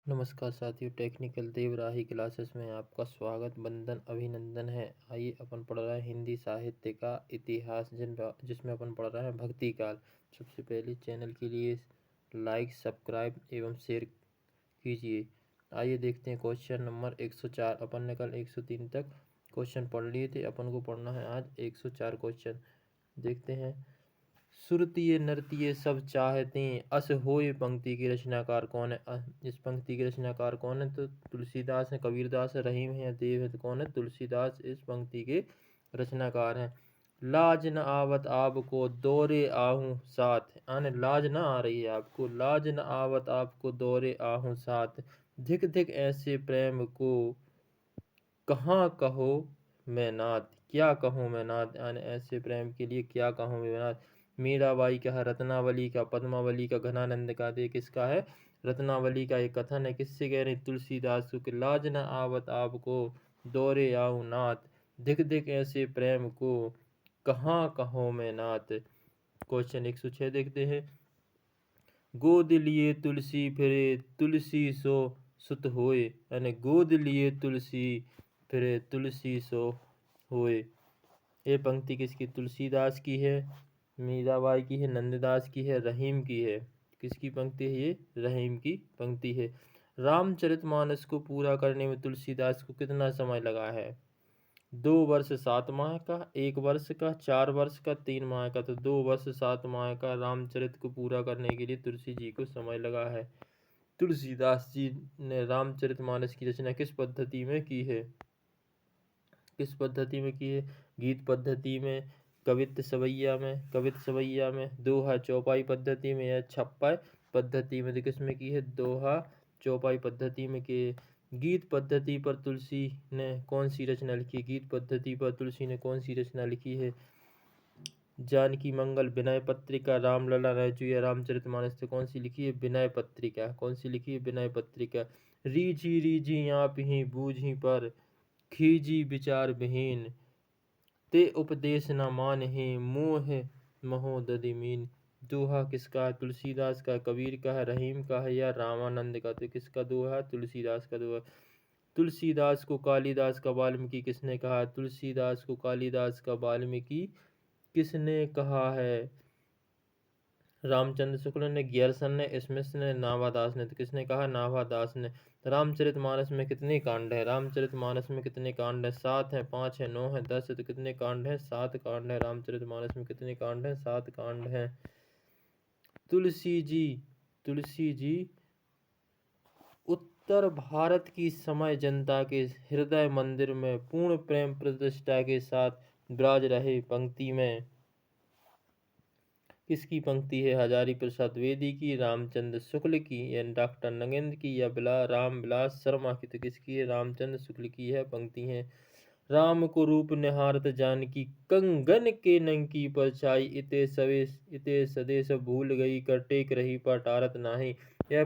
नमस्कार साथियों, technical देवराही classes में आपका स्वागत वंदन अभिनंदन है। आइए अपन पढ़ रहे हैं हिंदी साहित्य का इतिहास जिसमें अपन पढ़ रहे हैं भक्ति काल। सबसे पहले चैनल के लिए लाइक सब्सक्राइब एवं शेयर कीजिए। आइए देखते हैं क्वेश्चन नंबर 104। अपन ने कल 103 तक क्वेश्चन पढ़ लिए थे, अपन को पढ़ना है आज 104 क्वेश्चन। देखते हैं। सुरतीय नृत्य सब चाहते अस होए पंक्ति के रचनाकार कौन है? इस पंक्ति के रचनाकार कौन है? तो तुलसीदास है, कबीरदास है, रहीम है या देव है? तो कौन है? तुलसीदास इस पंक्ति के रचनाकार हैं। लाज न आवत आपको दौरे आहूं साथ, यानी लाज न आ रही है आपको, लाज न आवत आपको दौरे आहूं साथ, धिक धिक ऐसे प्रेम को कहाँ कहो मैं नाथ, क्या कहूँ मैं नाथ, यानी ऐसे प्रेम के लिए क्या कहूँ मैं नाथ। मीराबाई का है, रत्नावली का, पद्मावली का, घनानंद का। दे किसका है? रत्नावली का। एक कथन है, किससे कह रहे? तुलसीदास को। लाज न आवत आपको दौरे आऊं नाथ, धिक धिक ऐसे प्रेम को कहाँ कहो मैं नाथ। क्वेश्चन 106 देखते हैं। गोद लिए तुलसी फिरे तुलसी सो सुत होए, यानी गोद लिए तुलसी फिरे तुलसी सो होए। ये पंक्ति किसकी? तुलसीदास की है, मीराबाई की है, नंददास की है, रहीम की है। किसकी पंक्ति है ये? रहीम की पंक्ति है। रामचरितमानस को पूरा करने में तुलसीदास को कितना समय लगा है? 2 वर्ष 7 माह का, 1 वर्ष का, 4 वर्ष का, 3 माह का। तो 2 वर्ष 7 माह का रामचरित को पूरा करने के लिए तुलसी जी को समय लगा है। तुलसीदास जी ने रामचरितमानस की रचना किस पद्धति में की है? किस पद्धति में की है? गीत पद्धति में, कवित्त सवैया में, दोहा चौपाई पद्धति में या छप्पा पद्धति में? तो किसमें की है? दोहा चौपाई पद्धति में की है। गीत पद्धति पर तुलसी ने कौन सी रचना लिखी? गीत पद्धति पर तुलसी ने कौन सी रचना लिखी है? जानकी मंगल, विनय पत्रिका, रामलला, रज्जू या रामचरितमानस। से कौन सी लिखी है? विनय पत्रिका। कौन सी लिखी है? विनय पत्रिका। रीझी रीझी आप ही बूझी पर खीजी विचार विहीन, ते उपदेश न मानहि मोह महोदधिमीन। दोहा किसका है? तुलसीदास का। कबीर का है, रहीम का है या रामानंद का? तो किसका दोहा? तुलसीदास का दोहा। तुलसीदास को कालिदास का वाल्मीकि किसने कहा? तुलसीदास को कालिदास का वाल्मीकि किसने कहा है? रामचंद्र शुक्ल ने, गियरसन ने, स्मिथ ने, नाभादास ने। तो किसने कहा? नाभादास ने। रामचरितमानस में कितने कांड है? रामचरितमानस में कितने कांड है? 7 है, 5 है, 9 है, 10 है। तो कितने कांड है? 7 कांड है। रामचरितमानस में कितने कांड है? 7 कांड है। तुलसी जी उत्तर भारत की समय जनता के हृदय मंदिर में पूर्ण प्रेम प्रतिष्ठा के साथ विराज रहे। पंक्ति में किसकी पंक्ति है? हजारी प्रसाद द्विवेदी की, रामचंद्र शुक्ल की या डॉक्टर नगेंद्र की या राम विलास शर्मा की? तो किसकी है? रामचंद्र शुक्ल की है पंक्ति है। राम को रूप निहारत जानकी कंगन के नंकी परछाई, इते सदेश भूल गई कर टेक रही पटारत नाही। यह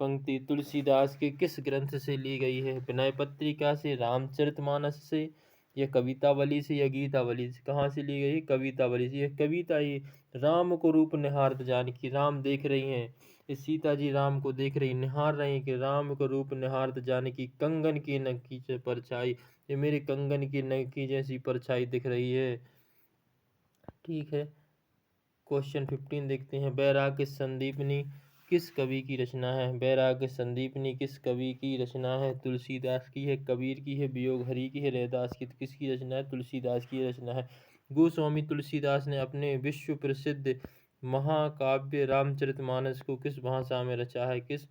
पंक्ति तुलसीदास के किस ग्रंथ से ली गई है? विनय पत्रिका से, रामचरितमानस से या कवितावली से या गीतावली से? कहाँ से ली गई? कवितावली से। यह कविता ही राम को रूप निहारत जानकी, राम देख रही हैं, इस सीता जी राम को देख रही, निहार रही हैं कि राम को रूप निहारत जानकी कंगन की नंकी से परछाई, ये मेरे कंगन की नंकी जैसी परछाई दिख रही है। ठीक है। क्वेश्चन 15 देखते हैं। वैराग्य संदीपनी किस कवि की रचना है? वैराग्य संदीपनी किस कवि की रचना है? तुलसीदास की है, कबीर की है, वियोगहरि की है, रैदास की? किसकी रचना है? तुलसीदास की रचना है। गोस्वामी तुलसीदास ने अपने विश्व प्रसिद्ध महाकाव्य रामचरितमानस को किस भाषा में रचा है? किस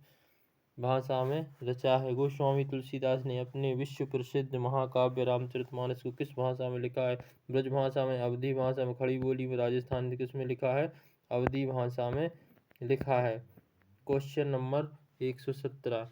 भाषा में रचा है? गोस्वामी तुलसीदास ने अपने विश्व प्रसिद्ध महाकाव्य रामचरितमानस को किस भाषा में लिखा है? ब्रज भाषा में, अवधी भाषा में, खड़ी बोली में, राजस्थान में? किस में लिखा है? अवधी भाषा में लिखा है। Question number 117।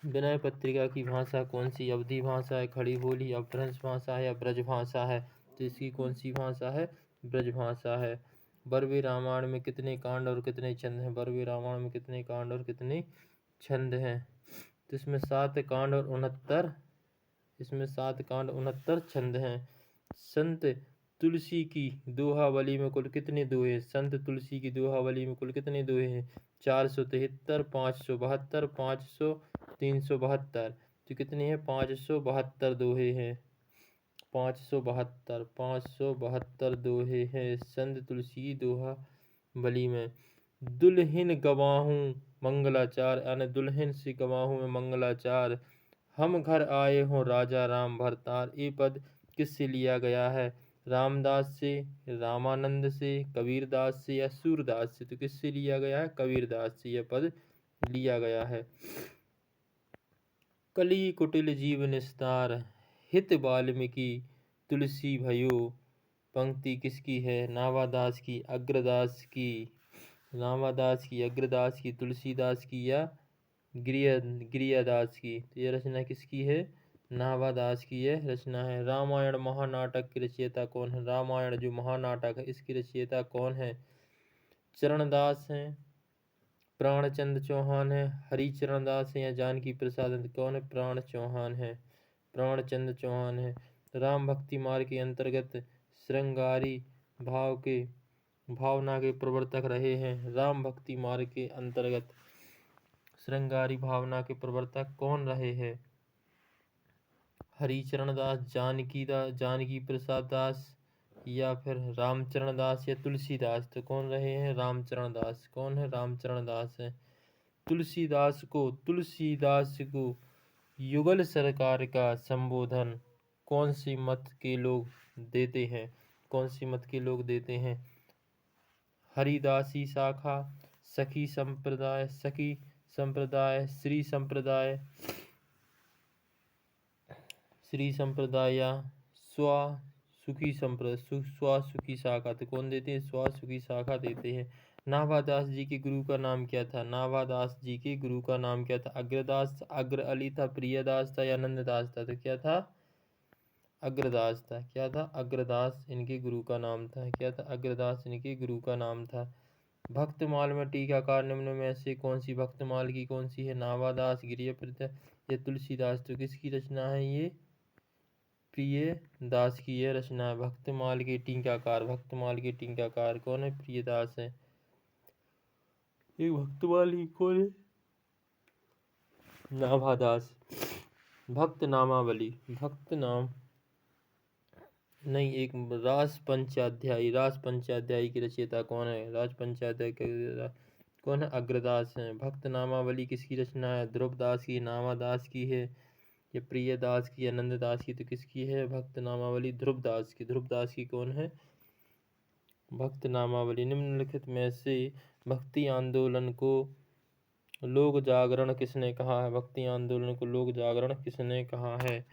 विनय पत्रिका की भाषा कौन सी? अवधी भाषा है, खड़ी बोली, अपभ्रंश भाषा है या ब्रज भाषा है? तो इसकी कौन सी भाषा है? ब्रज भाषा है। बरवे रामायण में कितने कांड और कितने छंद हैं? बरवे रामायण में कितने कांड और कितने छंद हैं? तो इसमें 7 कांड और 69, इसमें 7 कांड 69 छंद हैं। संत तुलसी की दोहावली में कुल कितने दोहे हैं? संत तुलसी की दोहावली में कुल कितने दोहे हैं? 473, 572, 500, 372। तो कितनी है? 572 दोहे हैं। 572, 572 दोहे हैं संत तुलसी दोहा बली में। दुल्हिन गवाहूँ मंगलाचार, यानी दुल्हन से गवाहूँ में मंगलाचार। हम घर आए हों राजा राम भरतार। ये पद किससे लिया गया है? रामदास से, रामानंद से, कबीरदास से या सूरदास से? तो किससे लिया गया है? कबीरदास से यह पद लिया गया है। कली कुटिल जीव निस्तार, हित वाल्मीकि तुलसी भयो। पंक्ति किसकी है? नावादास की, अग्रदास की। नावादास की, अग्रदास की, तुलसीदास की या गिरियादास की? तो यह रचना किसकी है? नावादास की यह रचना है। रामायण महानाटक के रचयिता कौन है? रामायण जो महानाटक है इसकी रचयिता कौन है? चरणदास हैं, प्राणचंद चौहान है, हरिचरण दास है या जानकी प्रसाद? कौन है? प्राण चौहान है, प्राणचंद चौहान है। राम भक्ति मार्ग के अंतर्गत श्रृंगारी भावना के प्रवर्तक रहे हैं। राम भक्ति मार्ग के अंतर्गत श्रृंगारी भावना के प्रवर्तक कौन रहे हैं? हरिचरण दास, जानकी प्रसाद दास या फिर रामचरण दास या तुलसीदास? तो कौन रहे हैं? रामचरण दास। कौन है? रामचरण दास है। तुलसीदास को युगल सरकार का संबोधन कौन सी मत के लोग देते हैं? कौन सी मत के लोग देते हैं? हरिदासी शाखा, सखी संप्रदाय, श्री संप्रदाय या स्वासुखी शाखा? तो कौन देते हैं? स्वासुखी शाखा देते हैं। नाभादास जी के गुरु का नाम क्या था? नाभादास जी के गुरु का नाम क्या था? अग्रदास, अग्र अली था, प्रियदास था या नंददास था? तो क्या था? अग्रदास था। क्या था? अग्रदास इनके गुरु का नाम था। क्या था? अग्रदास इनके गुरु का नाम था। भक्तमाल में टीकाकार निम्न में से कौन सी भक्तमाल की कौन सी है? नाभादास, गिरियप्रद या तुलसीदास? तो किसकी रचना है ये? प्रियदास की यह रचना है। भक्तमाल के टीकाकार कौन है? प्रियदास है। एक भक्तमाल की कौन है? नाभादास। भक्त नामावली, भक्त नाम नहीं, एक रास पंचाध्यायी की रचयिता कौन है? राज पंचाध्याय के कौन है? अग्रदास है। भक्त नामावली किसकी रचना है? ध्रुवदास की, नामादास की है या प्रियदास की या नंददास की? तो किसकी है भक्त नामावली? ध्रुवदास की। ध्रुवदास की कौन है? भक्त नामावली। निम्नलिखित में से भक्ति आंदोलन को लोक जागरण किसने कहा है? भक्ति आंदोलन को लोक जागरण किसने कहा है?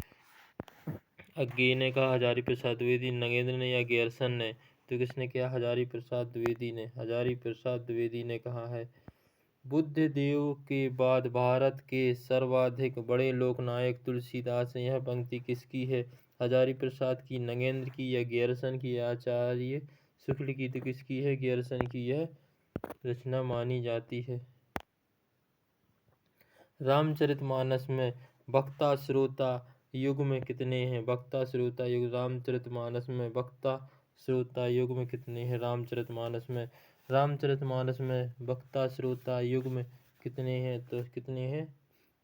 अज्ञे ने कहा, हजारी प्रसाद द्विवेदी, नगेंद्र ने या गेरसन ने? तो किसने किया? हजारी प्रसाद द्विवेदी ने। हजारी प्रसाद द्विवेदी ने कहा है। बुद्ध देव के बाद भारत के सर्वाधिक बड़े लोकनायक तुलसीदास हैं। यह पंक्ति किसकी है? हजारी प्रसाद की, नगेंद्र की या गेरसन की? आचार्य शुक्ल की। तो किसकी है? गेरसन की यह रचना मानी जाती है। रामचरितमानस में वक्ता श्रोता युग में कितने हैं? वक्ता श्रोता युग रामचरितमानस में वक्ता श्रोता युग में कितने हैं? रामचरितमानस में वक्ता श्रोता युग में कितने हैं? तो कितने हैं?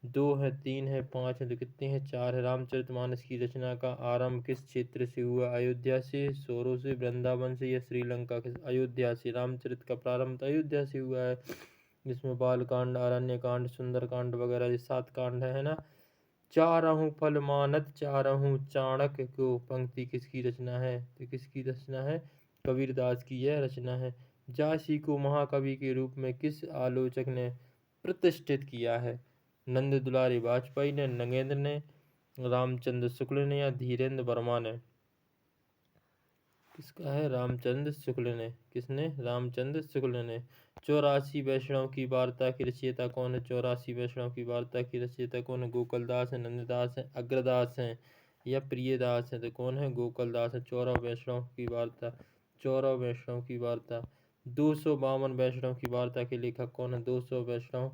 2 है, 3 है, 5 है। तो कितने हैं? 4 है। रामचरितमानस की रचना का आरंभ किस क्षेत्र से हुआ? अयोध्या से, सोरो से, वृंदावन से या श्रीलंका के? अयोध्या से। रामचरित का प्रारंभ तो अयोध्या से हुआ है, जिसमें बालकांड, अरण्यकांड, सुंदरकांड वगैरह ये 7 कांड है ना। चारहु फल मानत चारहु चाणक्य को, पंक्ति किसकी रचना है? तो किसकी रचना है? कबीरदास की यह रचना है। झांसी को महाकवि के रूप में किस आलोचक ने प्रतिष्ठित किया है? नंद दुलारी वाजपेयी ने, नगेंद्र ने, रामचंद्र शुक्ल ने या धीरेन्द्र वर्मा ने? किसका है? रामचंद्र शुक्ल ने। किसने? रामचंद्र शुक्ल ने। 84 वैष्णव की वार्ता की रचयिता कौन है? 84 वैष्णव की वार्ता की रचयिता कौन है? गोकुलदास है, नंददास है, अग्रदास है या प्रियदास है? तो कौन है? गोकुलदास है। 84 वैष्णव की वार्ता, 84 वैष्णव की वार्ता। 252 वैष्णव की वार्ता के लेखक कौन है? 200 वैष्णव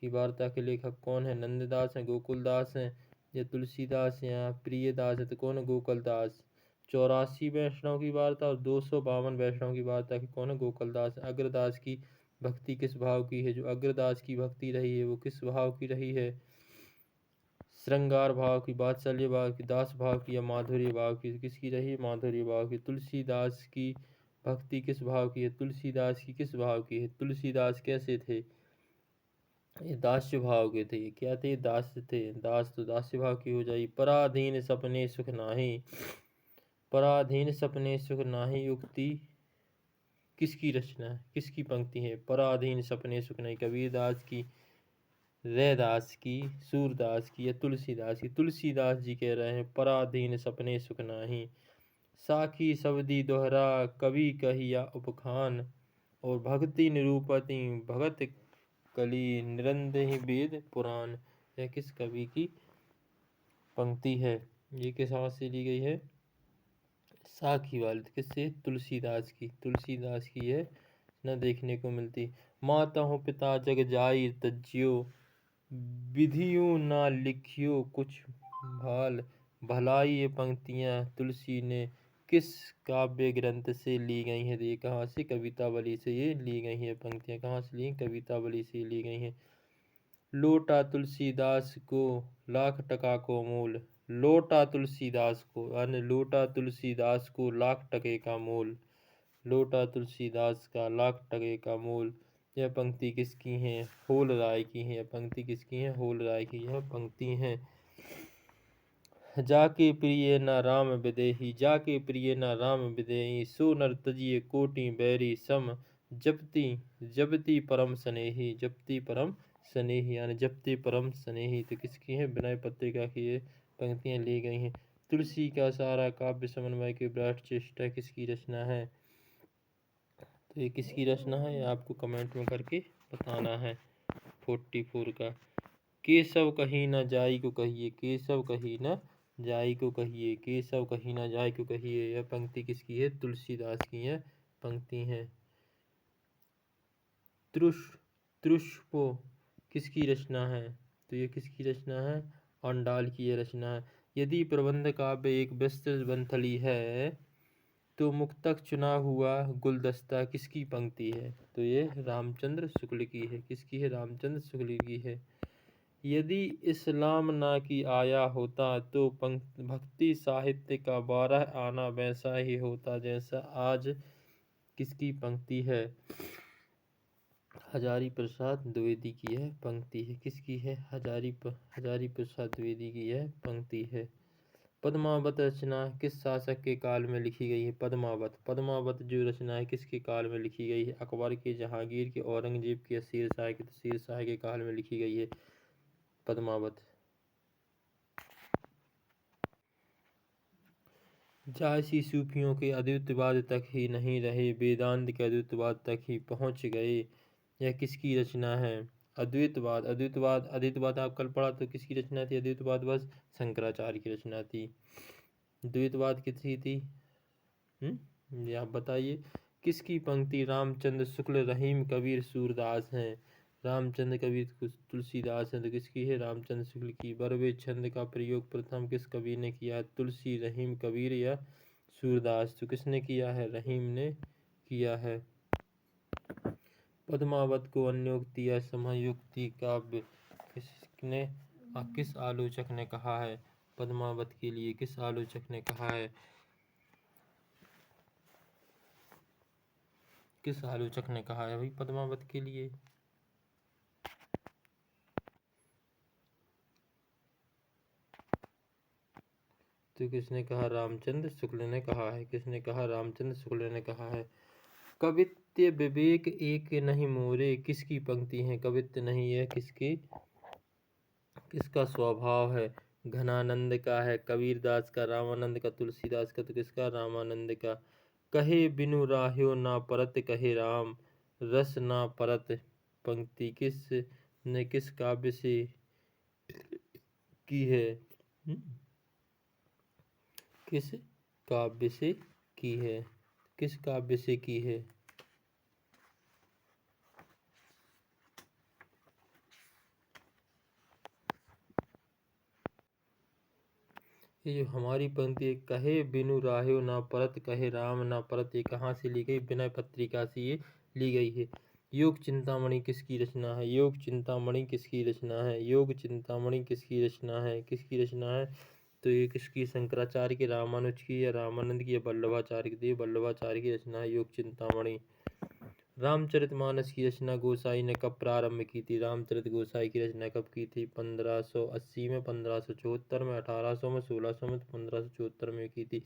की वार्ता के लेखक कौन है? नंददास है, गोकुलदास है या तुलसीदास या प्रियदास है? तो कौन है? गोकुलदास। 84 वैष्णव की वार्ता और 252 वैष्णव की वार्ता की कौन है? गोकुलदास। अग्रदास की भक्ति किस भाव की है? जो अग्रदास की भक्ति रही है वो किस भाव की रही है? श्रृंगार भाव की, वात्सल्य भाव की, दास भाव की या माधुर्य भाव की? किसकी रही है? माधुर्य भाव की। तुलसीदास की भक्ति किस भाव की है? तुलसीदास की किस भाव की है? तुलसीदास कैसे थे? ये दास्य भाव के थे। क्या थे? दास्य थे। दास तो दास्य भाव की हो जाएगी। पराधीन सपने सुख नाही, पराधीन सपने सुख नाही उक्ति किसकी रचना है? किसकी पंक्ति है? पराधीन सपने सुख नहीं, कबीरदास की, रैदास की, सूरदास की या तुलसीदास की? तुलसीदास जी कह रहे हैं पराधीन सपने सुख नाही, साखी सवदी दोहरा कवि कहिया उपखान, और भक्ति निरूपति भगत कली निरंदेहि वेद पुराण। यह किस कवि की पंक्ति है? ये किस हाथ से ली गई है? साखी वाली। किससे? तुलसीदास की। तुलसीदास की है न देखने को मिलती। माता हूँ पिता जग जाई तज्जियो, विधियों ना लिखियो कुछ भाल, भलाई ये पंक्तियाँ तुलसी ने किस काव्य ग्रंथ से ली गई हैं? ये कहाँ से? कवितावली से ये ली गई हैं पंक्तियाँ। कहाँ से ली? कवितावली से ली गई हैं। लोटा तुलसीदास को लाख टका को मूल, लोटा तुलसीदास को, यानी लोटा तुलसीदास को लाख टके का मूल, लोटा तुलसीदास का लाख टके का मूल। यह पंक्ति किसकी है? होल राय की है। यह पंक्ति किसकी है? होल राय की यह पंक्ति है। जाके प्रिय न राम विदेही, जाके प्रिय न राम विदेही, सो नर तजिए कोटि बैरी सम, जपति जपति परम स्नेही, जपति परम स्नेही, यानी जपति परम स्नेही। तो किसकी है? विनय पत्रिका की ये पंक्तियाँ ली गई हैं। तुलसी का सारा काव्य समन्वय की विराट चेष्टा किसकी रचना है? तो ये किसकी रचना है? ये आपको कमेंट में करके बताना है। 44 का केशव कहीं न जाई को कहिए, केशव कहीं न जाई को कहिए, केशव कहीं न जाई को कहिए। यह पंक्ति किसकी है? तुलसीदास की यह पंक्ति है। त्रुष्पो किसकी रचना है? तो ये किसकी रचना है? आंडाल की यह रचना है। यदि प्रबंध काव्य एक विस्तृत वंथली है तो मुक्तक चुना हुआ गुलदस्ता किसकी पंक्ति है? तो ये रामचंद्र शुक्ल की है। किसकी है? रामचंद्र शुक्ल की है। यदि इस्लाम ना की आया होता तो भक्ति साहित्य का 12 आना वैसा ही होता जैसा आज। किसकी पंक्ति है? हजारी प्रसाद द्विवेदी की यह पंक्ति है। किसकी है? हजारी प्रसाद द्विवेदी की यह पंक्ति है। पद्मावत रचना किस शासक के काल में लिखी गई है? पद्मावत, पद्मावत जो रचना है किसके काल में लिखी गई है? अकबर के, जहांगीर के, औरंगजेब के, शेरशाह के काल में लिखी गई है पद्मावत। जायसी सूफियों के अद्वैतवाद तक ही नहीं रहे, वेदांत के अद्वैतवाद तक ही पहुँच गए। यह किसकी रचना है? अद्वैतवाद। अद्वैतवाद आप कल पढ़ा तो किसकी रचना थी? अद्वैतवाद बस शंकराचार्य की रचना थी। द्वैतवाद किसकी थी? ये आप बताइए। किसकी पंक्ति रामचंद्र शुक्ल, रहीम कबीर, सूरदास हैं? रामचंद्र कबीर तुलसीदास हैं। तो किसकी है? रामचंद्र शुक्ल की। बरवे छंद का प्रयोग प्रथम किस कवि ने किया? तुलसी, रहीम कबीर या सूरदास? तो किसने किया है? रहीम ने किया है। पद्मावत को अन्योक्ति या समयुक्ति काव्य किसने, किस आलोचक ने कहा है? पद्मावत के लिए किस आलोचक ने कहा है? किस आलोचक ने कहा है भाई पद्मावत के लिए? तो किसने कहा? रामचंद्र शुक्ल ने कहा है। किसने कहा? रामचंद्र शुक्ल ने कहा है। कवित्य विवेक एक नहीं मोरे किसकी पंक्ति है? कवित्य नहीं है किसकी, किसका स्वभाव है? घनानंद का है, कबीरदास का, रामानंद का, तुलसीदास का। तो किसका? रामानंद का। कहे बिनु राह्यो ना परत कहे राम, रस ना परत पंक्ति किस ने, किस काव्य से की है? किस काव्य से की है? किस काव्य से की है? ये जो हमारी पंक्ति है, कहे बिनु राह्यो ना परत कहे राम ना परत, ये कहाँ से ली गई? विनय पत्रिका से ये ली गई है। योग चिंतामणि किसकी रचना है? योग चिंतामणि किसकी रचना है? योग चिंतामणि किसकी रचना है? किसकी रचना है? तो ये किसकी, शंकराचार्य की, रामानुज की, या रामानंद की, या वल्लभाचार्य की? वल्लभाचार्य की रचना है योग चिंतामणि। रामचरितमानस की रचना गोसाई ने कब प्रारंभ की थी? रामचरित गोसाई की रचना कब की थी? 1580 में, 1574 में, 1800 में, 1600 में, 1574 में की थी।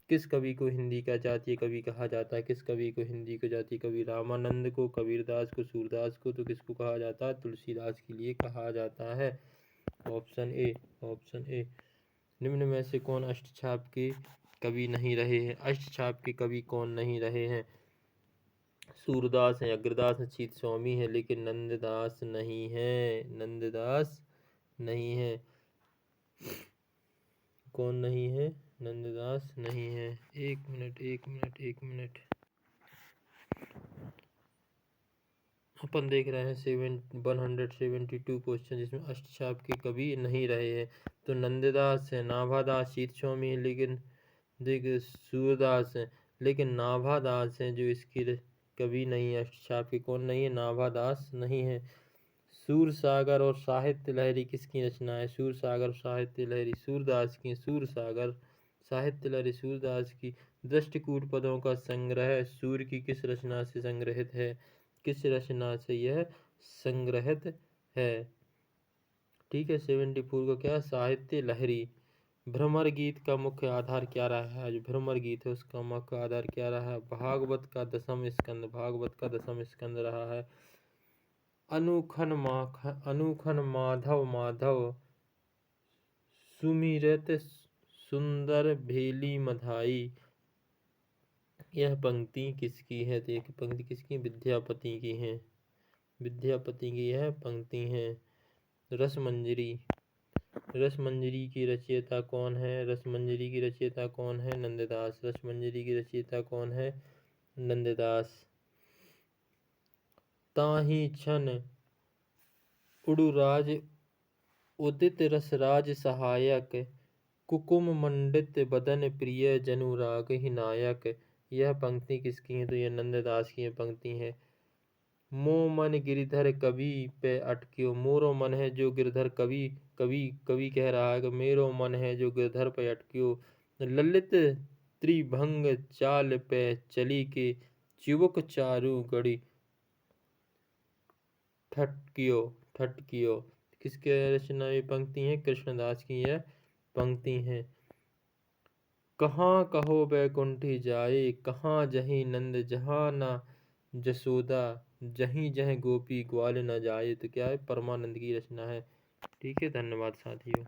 किस कवि को हिंदी का जातीय कवि कहा जाता है? किस कवि को हिंदी का जातीय कवि? रामानंद को, कबीरदास को, सूरदास को। तो किसको कहा जाता है? तुलसीदास के लिए कहा जाता है। Option A, option A. निम्न में से कौन अष्टछाप के कवि नहीं रहे हैं? अष्टछाप के कवि कौन नहीं रहे हैं? सूरदास है, अग्रदास है, चित स्वामी है, लेकिन नंददास नहीं है। नंददास नहीं है। कौन नहीं है? नंददास नहीं है। एक मिनट, एक मिनट, एक मिनट। अपन देख रहे हैं 172 क्वेश्चन जिसमें अष्टछाप के कवि नहीं रहे हैं। तो नंददास है, नाभादास, चित स्वामी है, लेकिन देख सूरदास है, लेकिन नाभादास है जो इसकी कवि नहीं है। अष्टछाप के कौन नहीं है? नाभादास नहीं है। सूरसागर और साहित्य लहरी किसकी रचना है? सूरसागर और साहित्य लहरी सूरदास की। सूरसागर साहित्य लहरी सूरदास की। दृष्टिकूट पदों का संग्रह सूर की किस रचना से संग्रहित है? किस रचना से यह संग्रहित है? ठीक है, 74 को क्या? साहित्य लहरी। भ्रमर गीत का मुख्य आधार क्या रहा है? जो भ्रमर गीत है उसका मुख्य आधार क्या रहा है? भागवत का दसम स्कंद। भागवत का दसम स्कंद रहा है। अनुखन माधव माधव सुमिरत सुंदर भेली मधाई। यह पंक्ति किसकी है? तो एक पंक्ति किसकी? विद्यापति की है। विद्यापति की यह पंक्ति है। रसमंजरी। रसमंजरी की रचयिता कौन है? रसमंजरी की रचयिता कौन है? नंददास। रसमंजरी की रचयिता कौन है? नंददास। ताहि छन उड़ुराज उदित रसराज सहायक, कुकुम मंडित बदन प्रिय जनुराग ही नायक। यह पंक्ति किसकी है? तो यह नंददास की पंक्ति है। मो मन गिरधर कवि पे अटक्यो। मोरो मन है जो गिरधर कवि कवि कवि कह रहा है कि मेरो मन है जो गिरधर पे अटक्यो। ललित त्रिभंग चाल पे चली के, चिबुक चारु गढ़ी ठटकियो ठटकियो। किसके रचना ये पंक्ति है? कृष्णदास की यह पंक्ति है। कहाँ कहो बैकुंठी जाए, कहाँ जहीं नंद जहाँ न जसोदा, जहीं जहीं गोपी ग्वाल न जाए। तो क्या है? परमानंद की रचना है। ठीक है, धन्यवाद साथियों।